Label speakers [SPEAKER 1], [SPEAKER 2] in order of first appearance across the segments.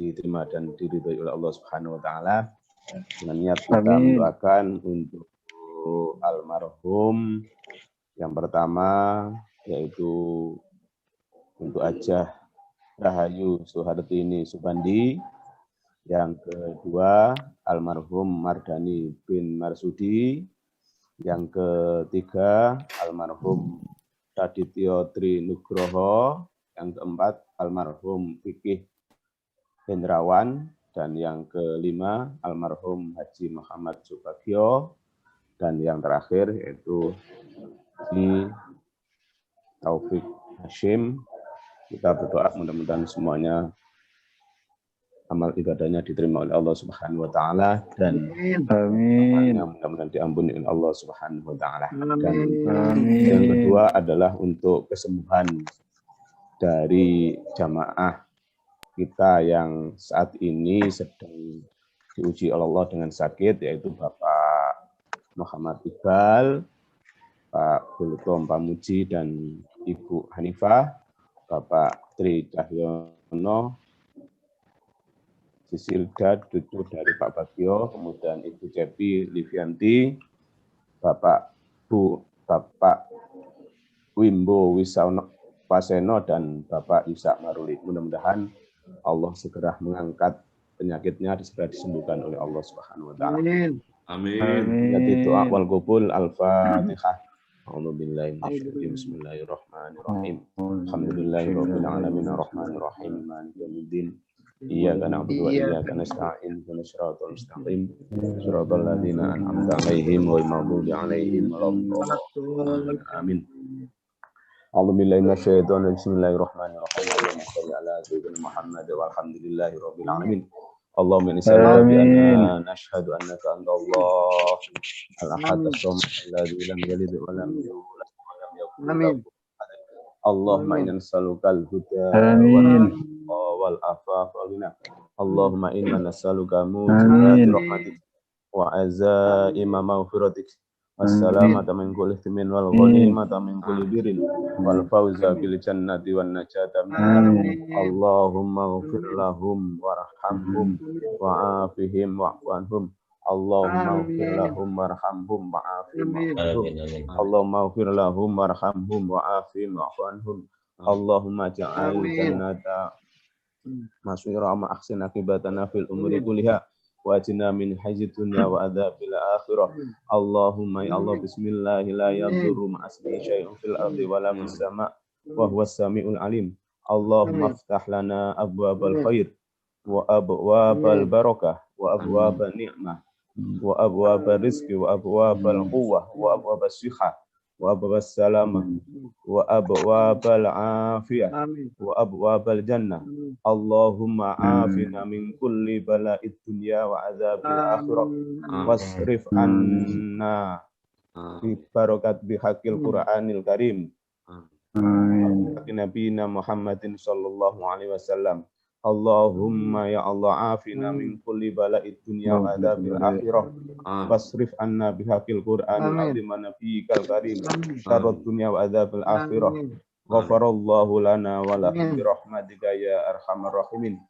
[SPEAKER 1] diterima dan diridhoi oleh Allah Subhanahu wa taala. Dengan niat kita mendoakan untuk almarhum yang pertama yaitu untuk Hajah Rahayu Suhartini Subandi, yang kedua almarhum Mardani bin Marsudi, yang ketiga almarhum Radityo Tri Nugroho, yang keempat almarhum Fikih Hendrawan, dan yang kelima almarhum Haji Muhammad Subagio, dan yang terakhir yaitu Haji Taufik Hashim. Kita berdoa mudah-mudahan semuanya amal ibadahnya diterima oleh Allah Subhanahu wa taala dan mudah-mudahan diampuni oleh Allah Subhanahu wa taala. Dan yang kedua adalah untuk kesembuhan dari jamaah kita yang saat ini sedang diuji oleh Allah dengan sakit, yaitu Bapak Muhammad Iqbal, Pak Bultom Pamuji, dan Ibu Hanifah, Bapak Tri Cahyono, Sisilda, cucu dari Pak Bagio, kemudian Ibu Cepi Livianti, Bapak Wimbo Wisano, dan Bapak Yusak Maruli. Mudah-mudahan Allah segera mengangkat penyakitnya, segera disembuhkan oleh Allah Subhanahu wa taala. Amin. Jadi doa wal qabul. Al-Fatihah. A'udzubillahi minasyaitonir rajim. Bismillahirrahmanirrahim. Alhamdulillahirabbil alamin arrahmanir rahim maliki yaumiddin. Iyyaka na'budu wa iyyaka nasta'in. Ihdinas siratal mustaqim. Shiratal ladzina an'amta 'alaihim ghairil maghdubi 'alaihim waladdallin. Amin. A'udzubillahi minasyaitonir rajim. Bismillahirrahmanirrahim. Allahumma shalli ala sayyidina Muhammad walhamdulillahirabbil alamin. Allahumma inna sallallahu nashhadu annaka anta Allah al-ahad as-samad alladzi lam yalid wa lam yulad wa lam yakul lahu. Allahumma inna nas'aluka al-huda wal afafa wal ghina. Allahumma inna nas'aluka mujibati rahmatik wa azaima maghfiratik wassalamata min kulli ithmin wal ghanimata min kulli birrin wal fawza bil jannati wan najata min. Allahumma ighfir lahum warhamhum wa'afihim wa'fu anhum. Allahumma ighfir lahum warhamhum wa'afihim wa'fu anhum. Allahumma ighfir lahum warhamhum wa'afihim wa'fu anhum. Allahumma ja'al jannata maswira ma ahsin akibatana fil umuri kulliha wa ajina min haizid dunya wa adzabil akhirah. Allahumma ya Allah, bismillah la yadurru ma asmi syai'un fil ardi wa la fis sama' wa huwas samiul alim. Allahumma aftah lana abwabal khair wa abwabal barakah wa abwabal ni'mah wa abwabal rizqi wa abwabal quwwah wa abwabas sihah wa abwabas salamah wa abwabal afiyah wa abwabal jannah. Allahumma afina min kulli bala'id dunya wa azabil akhirah wasrif anna bi barakat bihaqil Qur'anil Karim. Amin. Nabiyina Muhammadin sallallahu alaihi wasallam. Allahumma ya Allah afina min kulli bala'id dunya wa adzabil akhirah wasrif anna bihaqil Qur'anil azim nabiyyikal karim syarrad dunya wa adzabil akhirah. Ghafarallahu lana wa lahum bi rahmatika ya arhamar rahimin.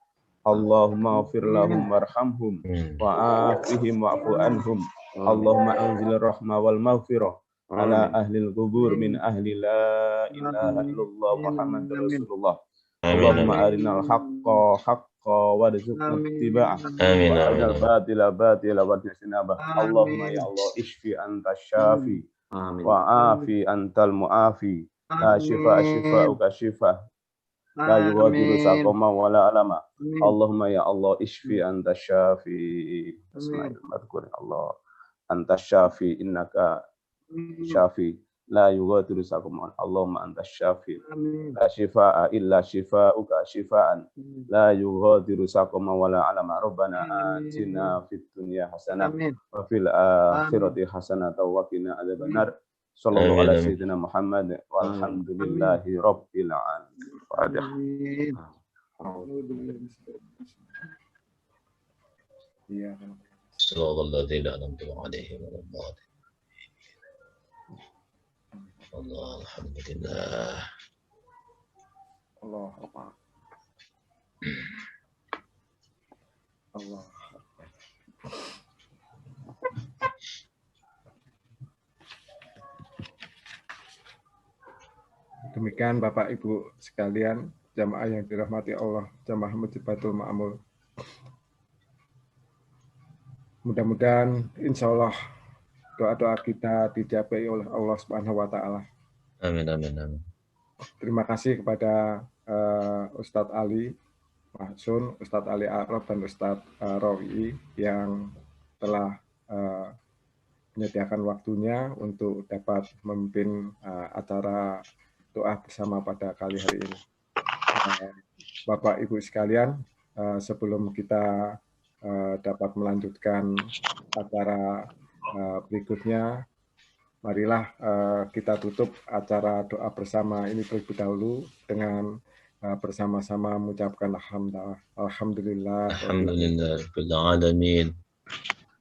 [SPEAKER 1] Allahumma ighfir lahum warhamhum wa afihim wa'fu anhum. Allahumma anzil rahmah wal maghfirah ala ahlil qubur min ahli la ilaha illallah Muhammadur Rasulullah. Allahumma arinal haqqa haqqa warzuqna ittiba'ah wa arinal batila batila warzuqna ijtinabah. Allahumma ya Allah ishfi anta syafi wa afi antal muafi la shifa shifauka shifa la yughadiru saqama wala alama. Allahumma ya Allah ishfi anta syafi. Bismillahirrahmanirrahim. Allah anta syafi innaka syafi la yughadiru saqama. Allahumma anta syafi la shifaa illa shifauka shifaan la yughadiru saqama wala alama. Rabbana atina fid dunya hasanah wa fil akhirati hasanah wa qina adzabannar. Sallallahu ala sayyidina Muhammad walhamdulillahi rabbil alamin.
[SPEAKER 2] Iya.
[SPEAKER 3] Shallalladzina an'amta 'alaihim waladdallin. Allah, alhamdulillah.
[SPEAKER 2] Allah apa? Allah. Demikian Bapak Ibu sekalian, jamaah yang dirahmati Allah, jamaah Mujibatul Ma'amul. Mudah-mudahan insya Allah doa-doa kita dijabai oleh Allah Subhanahu wa Ta'ala.
[SPEAKER 3] Amin, amin, amin.
[SPEAKER 2] Terima kasih kepada Ustadz Ali Mahsun, Ustadz Ali Arab, dan Ustadz Rawi yang telah menyediakan waktunya untuk dapat memimpin acara doa bersama pada kali hari ini. Bapak Ibu sekalian, sebelum kita dapat melanjutkan acara berikutnya, marilah kita tutup acara doa bersama ini terlebih dahulu dengan bersama-sama mengucapkan alhamdulillah.
[SPEAKER 3] Alhamdulillah rabbil alamin.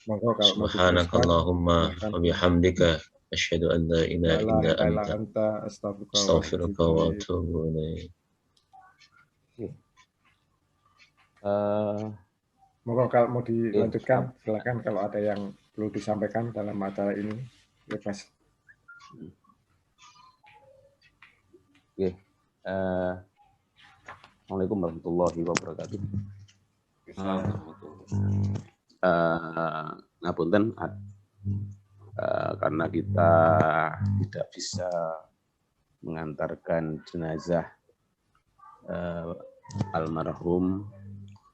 [SPEAKER 3] Subhanakallahumma wa bihamdika asyhadu an la ilaha illa anta astaghfiruka wa atubu ilaik.
[SPEAKER 2] Monggo kalau mau dilanjutkan, silakan kalau ada yang perlu disampaikan dalam acara ini, bebas.
[SPEAKER 1] Oke. Assalamualaikum warahmatullahi wabarakatuh. Ngapunten, karena kita tidak bisa mengantarkan jenazah almarhum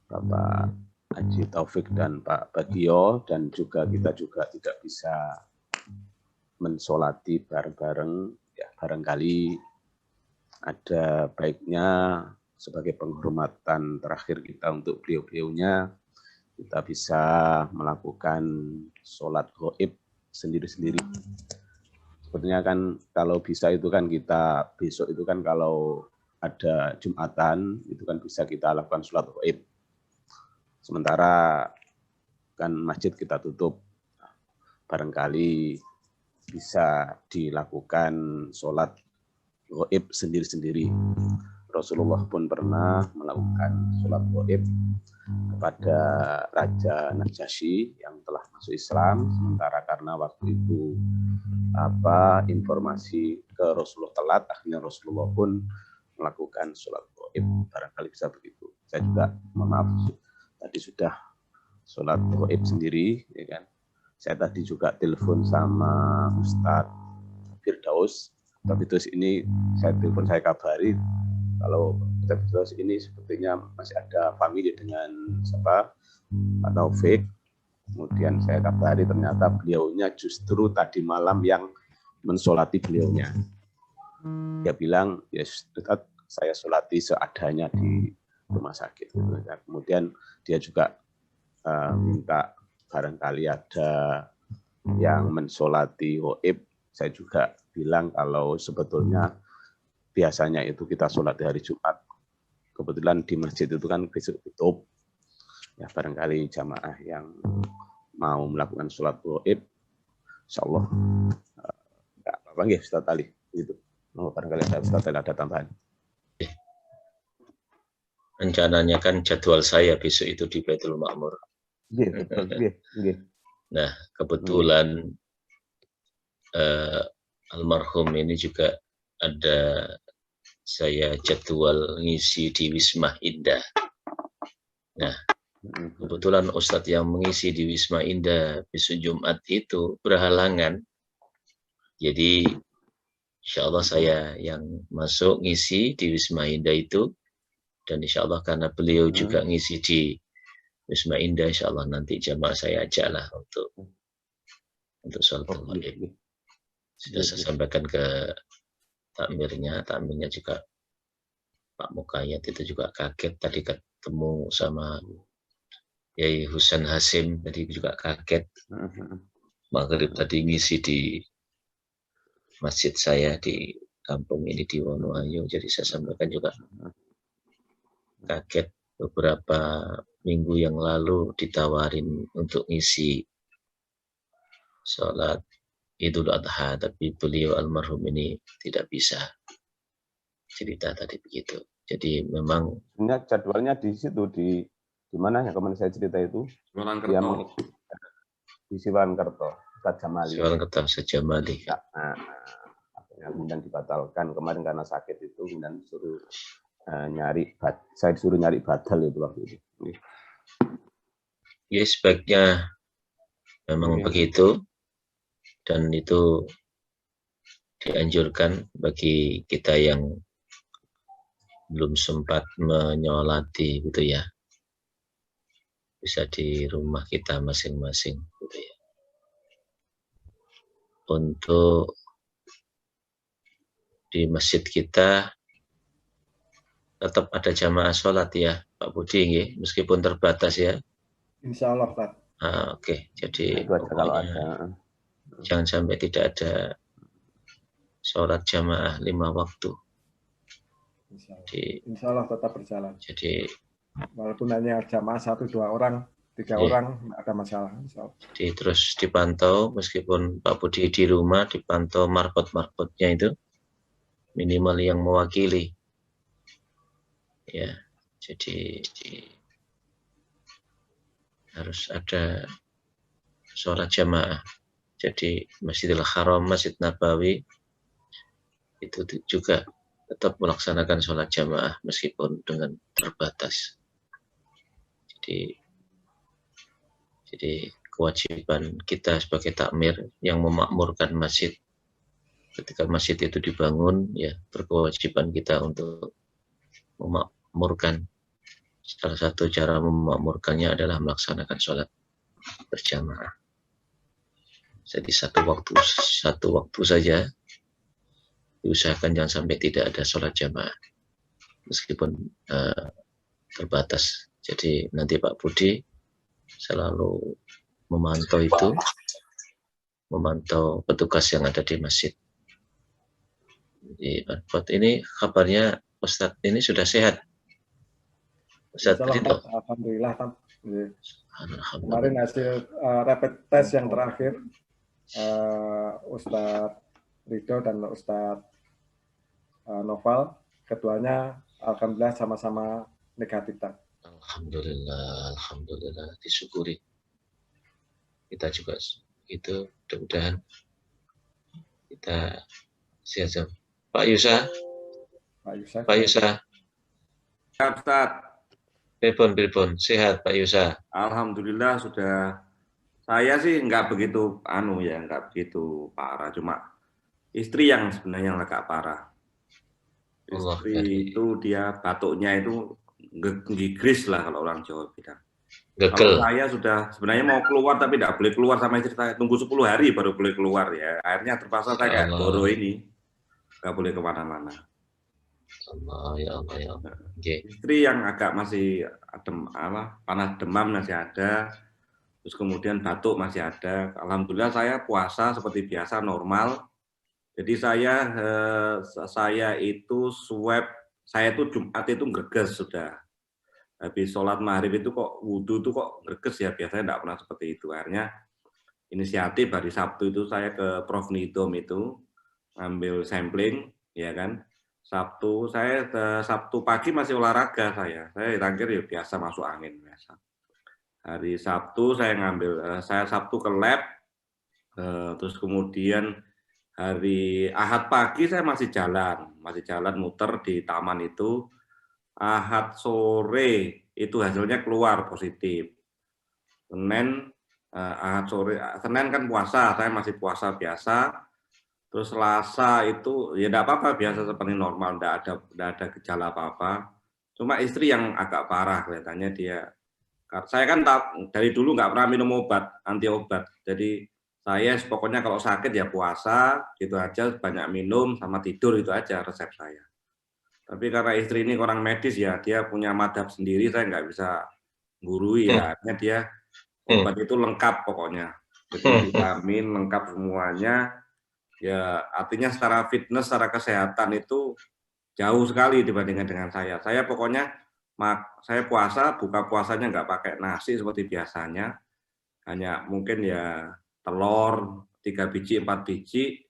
[SPEAKER 1] Bapak Haji Taufik dan Pak Bagio, dan juga kita juga tidak bisa mensolati bareng-bareng, ya barangkali ada baiknya sebagai penghormatan terakhir kita untuk beliau-beliaunya, kita bisa melakukan sholat gaib sendiri-sendiri. Sebenarnya kan kalau bisa itu kan kita besok itu kan kalau ada Jumatan itu kan bisa kita lakukan sholat gaib. Sementara kan masjid kita tutup, barangkali bisa dilakukan sholat gaib sendiri-sendiri. Rasulullah pun pernah melakukan sholat gaib kepada Raja Najasyi yang telah masuk Islam, sementara karena waktu itu informasi ke Rasulullah telat, akhirnya Rasulullah pun melakukan sholat gaib. Barangkali bisa begitu. Saya juga maaf tadi sudah sholat gaib sendiri, ya kan. Saya tadi juga telepon sama Ustadz Firdaus, tapi terus ini saya telepon, saya kabari kalau Ustadz ini sepertinya masih ada famili dengan siapa, Pak Taufik. Kemudian saya kabari ternyata beliaunya justru tadi malam yang mensolati beliaunya. Dia bilang, ya Ustadz, saya solati seadanya di rumah sakit. Kemudian dia juga minta barangkali ada yang mensolati gaib. Saya juga bilang kalau sebetulnya biasanya itu kita sholat di hari Jumat. Kebetulan di masjid itu kan besok tutup. Ya barangkali jamaah yang mau melakukan sholat gaib, insyaallah enggak apa-apa nggih Ustaz Ali gitu. Barangkali ada Ustaz Ali ada tambahan.
[SPEAKER 3] Rencananya kan jadwal saya besok itu di Baitul Ma'mur. Nah, kebetulan almarhum ini juga ada saya jadwal ngisi di Wisma Indah. Nah, kebetulan Ustadz yang mengisi di Wisma Indah besok Jumat itu berhalangan. Jadi insya Allah saya yang masuk ngisi di Wisma Indah itu. Dan insya Allah karena beliau juga ngisi di Wisma Indah, insya Allah nanti jamaah saya ajaklah untuk sholat gaib. Sudah saya sampaikan ke takmirnya juga Pak Mukayat itu juga kaget tadi ketemu sama Yai Husain Hasim, tadi juga kaget. Maghrib tadi ngisi di masjid saya di kampung ini di Wonoayu, jadi saya sampaikan juga kaget beberapa minggu yang lalu ditawarin untuk ngisi sholat Idul Adha, tapi beliau almarhum ini tidak bisa, cerita tadi begitu. Jadi memang
[SPEAKER 1] jadwalnya di situ, di mana ya kemarin saya cerita itu, dia di Siwankerto, Ustaz Jamali.
[SPEAKER 3] Siwankerto, Ustaz Jamali.
[SPEAKER 1] Kemudian dibatalkan kemarin karena sakit itu, kemudian suruh saya disuruh nyari badal itu waktu itu.
[SPEAKER 3] Ya sebaiknya memang begitu, dan itu dianjurkan bagi kita yang belum sempat menyolati gitu ya, bisa di rumah kita masing-masing gitu ya. Untuk di masjid kita tetap ada jamaah sholat ya Pak Budi, meskipun terbatas ya.
[SPEAKER 2] Insya Allah Pak.
[SPEAKER 3] Oke. Jadi
[SPEAKER 1] kalau ada,
[SPEAKER 3] jangan sampai tidak ada sholat jamaah 5 waktu.
[SPEAKER 2] Insya Allah tetap berjalan.
[SPEAKER 3] Jadi
[SPEAKER 2] walaupun hanya jamaah 1-2 orang, 3 orang, nggak ada masalah.
[SPEAKER 3] Jadi terus dipantau, meskipun Pak Budi di rumah, dipantau markot-markotnya itu minimal yang mewakili. Ya, jadi harus ada sholat jamaah. Jadi Masjidil Haram, Masjid Nabawi itu juga tetap melaksanakan sholat jamaah meskipun dengan terbatas. Jadi kewajiban kita sebagai takmir yang memakmurkan masjid, ketika masjid itu dibangun, ya berkewajiban kita untuk memakmurkan. Salah satu cara memakmurkannya adalah melaksanakan sholat berjamaah. Jadi satu waktu saja diusahakan jangan sampai tidak ada sholat jamaah meskipun terbatas. Jadi nanti Pak Budi selalu memantau petugas yang ada di masjid. Jadi ini kabarnya Ustadz ini sudah sehat. Ustadz Rito.
[SPEAKER 2] Alhamdulillah. Kemarin hasil rapid test yang terakhir Ustadz Ridho dan Ustadz Noval, keduanya alhamdulillah sama-sama negatif.
[SPEAKER 3] Alhamdulillah, disyukuri. Kita juga itu, mudah-mudahan kita sehat. Pak Yusa.
[SPEAKER 4] Ustaz.
[SPEAKER 3] Telepon, sehat Pak Yusa.
[SPEAKER 4] Alhamdulillah sudah. Saya sih nggak begitu parah, cuma istri yang sebenarnya agak parah. Istri itu dia batuknya itu gigris lah kalau orang Jawa bilang. Kalau saya sudah sebenarnya mau keluar tapi tidak boleh keluar sama istri saya, tunggu 10 hari baru boleh keluar ya. Akhirnya terpaksa saya kayak Goro ini nggak boleh kemana-mana.
[SPEAKER 3] Ya Allah. Okay.
[SPEAKER 4] Istri yang agak masih panas demam masih ada, terus kemudian batuk masih ada. Alhamdulillah saya puasa seperti biasa normal. Jadi saya itu swab, saya itu Jumat itu greges sudah. Habis sholat maghrib itu kok wudhu itu kok greges ya, biasanya tidak pernah seperti itu. Akhirnya inisiatif hari Sabtu itu saya ke Prof Nidom itu ngambil sampling, ya kan. Sabtu pagi masih olahraga saya terakhir ya biasa masuk angin biasa. Hari Sabtu saya Sabtu ke lab, terus kemudian hari Ahad pagi saya masih jalan muter di taman itu. Ahad sore itu hasilnya keluar positif. Senin kan puasa, saya masih puasa biasa. Terus Selasa itu ya tidak apa-apa, biasa seperti normal, tidak ada gejala apa-apa. Cuma istri yang agak parah kelihatannya dia. Saya kan dari dulu nggak pernah minum anti obat. Jadi saya pokoknya kalau sakit ya puasa, gitu aja, banyak minum sama tidur, itu aja resep saya. Tapi karena istri ini orang medis ya, dia punya madhab sendiri, saya nggak bisa gurui ya. Artinya dia obat itu lengkap pokoknya. Jadi vitamin lengkap semuanya. Ya artinya secara fitness, secara kesehatan itu jauh sekali dibandingkan dengan saya. Saya pokoknya saya puasa, buka puasanya nggak pakai nasi seperti biasanya, hanya mungkin ya telur 3 biji, 4 biji,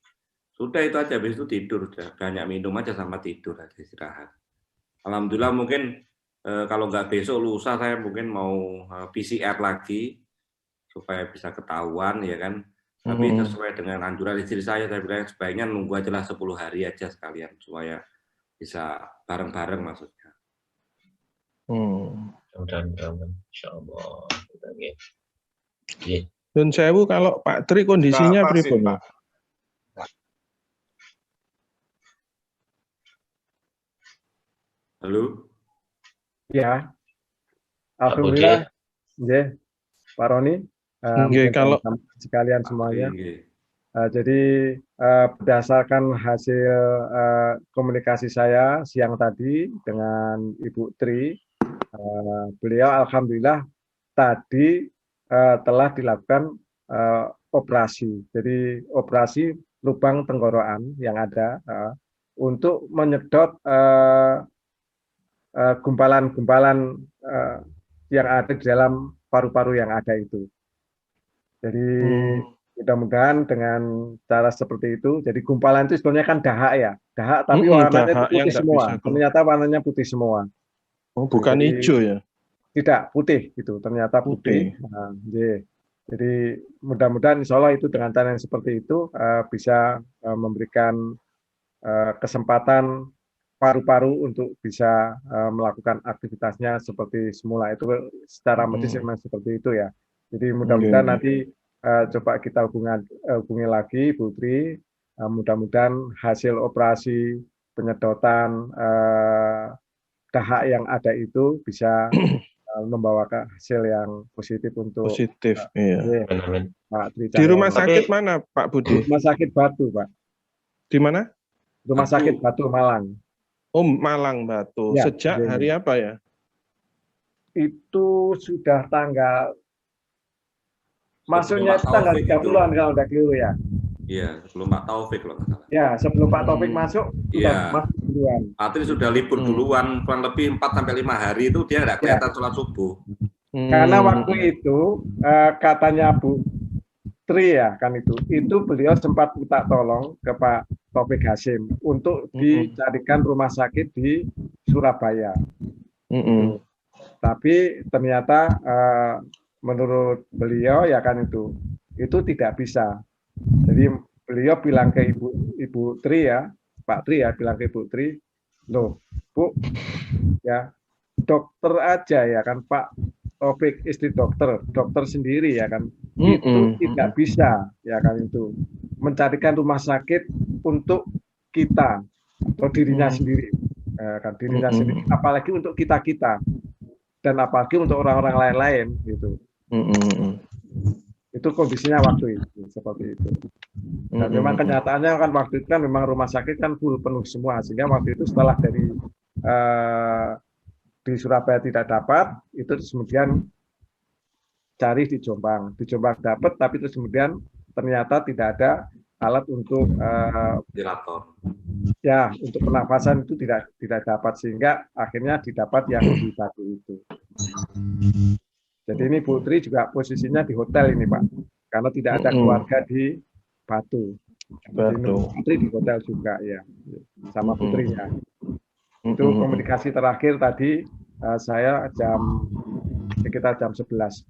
[SPEAKER 4] sudah itu aja, habis itu tidur, udah banyak minum aja sama tidur aja, istirahat. Alhamdulillah mungkin kalau nggak besok lusa saya mungkin mau PCR lagi supaya bisa ketahuan ya kan. Tapi sesuai dengan anjuran istri saya bilang sebaiknya nunggu aja lah 10 hari aja sekalian supaya bisa bareng-bareng maksudnya.
[SPEAKER 3] Mudah-mudahan, insyaallah.
[SPEAKER 5] Dan sewu kalau Pak Tri kondisinya pripun, Pak?
[SPEAKER 4] Halo?
[SPEAKER 2] Ya, alhamdulillah, nggih, Pak Roni,
[SPEAKER 5] kalau
[SPEAKER 2] sekalian semuanya. Jadi berdasarkan hasil komunikasi saya siang tadi dengan Ibu Tri, beliau alhamdulillah tadi telah dilakukan operasi. Jadi operasi lubang tenggorokan yang ada untuk menyedot gumpalan-gumpalan yang ada di dalam paru-paru yang ada itu. Jadi mudah-mudahan dengan cara seperti itu, jadi gumpalan itu sebenarnya kan dahak ya, dahak tapi warnanya putih semua. Ternyata warnanya putih semua.
[SPEAKER 5] Oh, bukan jadi, hijau ya?
[SPEAKER 2] Tidak, putih gitu. Ternyata putih. Nah, jadi mudah-mudahan insya Allah itu dengan cara yang seperti itu bisa memberikan kesempatan paru-paru untuk bisa melakukan aktivitasnya seperti semula. Itu secara medis memang seperti itu ya. Jadi mudah-mudahan nanti coba kita hubungi lagi Bu Tri, mudah-mudahan hasil operasi penyedotan dahak yang ada itu bisa membawa hasil yang positif untuk
[SPEAKER 5] iya.
[SPEAKER 2] Pak Tri.
[SPEAKER 5] Di rumah sakit mana Pak Budi?
[SPEAKER 2] Rumah sakit Batu, Pak.
[SPEAKER 5] Di mana?
[SPEAKER 2] Rumah sakit Batu, Malang.
[SPEAKER 5] Oh, Malang, Batu. Ya, sejak hari apa ya?
[SPEAKER 2] Itu sudah tanggal, maksudnya tanggal 30-an kalau udah keliru ya.
[SPEAKER 4] Iya, sebelum Pak Taufik loh.
[SPEAKER 2] Ya, sebelum Pak Taufik masuk,
[SPEAKER 4] sudah masuk duluan. Patri sudah libur duluan, kurang lebih 4-5 hari itu dia nggak kelihatan sholat subuh.
[SPEAKER 2] Karena waktu itu katanya Bu Tri ya kan itu beliau sempat minta tolong ke Pak Taufik Hasim untuk dicarikan rumah sakit di Surabaya. Tapi ternyata menurut beliau ya kan itu tidak bisa. Jadi beliau bilang ke Ibu Tri ya, Pak Tri ya, bilang ke Ibu Tri, loh Bu, ya dokter aja ya kan Pak Taufik istri dokter sendiri ya kan, itu tidak bisa ya kan itu mencarikan rumah sakit untuk kita atau dirinya sendiri, kan dirinya sendiri, apalagi untuk kita dan apalagi untuk orang-orang lain-lain gitu. Itu kondisinya waktu itu seperti itu. Dan memang kenyataannya kan waktu itu kan memang rumah sakit kan full penuh semua, sehingga waktu itu setelah dari di Surabaya tidak dapat, itu kemudian cari di Jombang dapat, tapi terus kemudian ternyata tidak ada alat untuk
[SPEAKER 4] ventilator.
[SPEAKER 2] Ya, untuk pernafasan itu tidak dapat, sehingga akhirnya didapat yang di Batu itu. Jadi ini Bu Tri juga posisinya di hotel ini Pak, karena tidak ada keluarga di Batu. Putri di hotel juga ya, sama putrinya. Itu komunikasi terakhir tadi saya sekitar jam 11.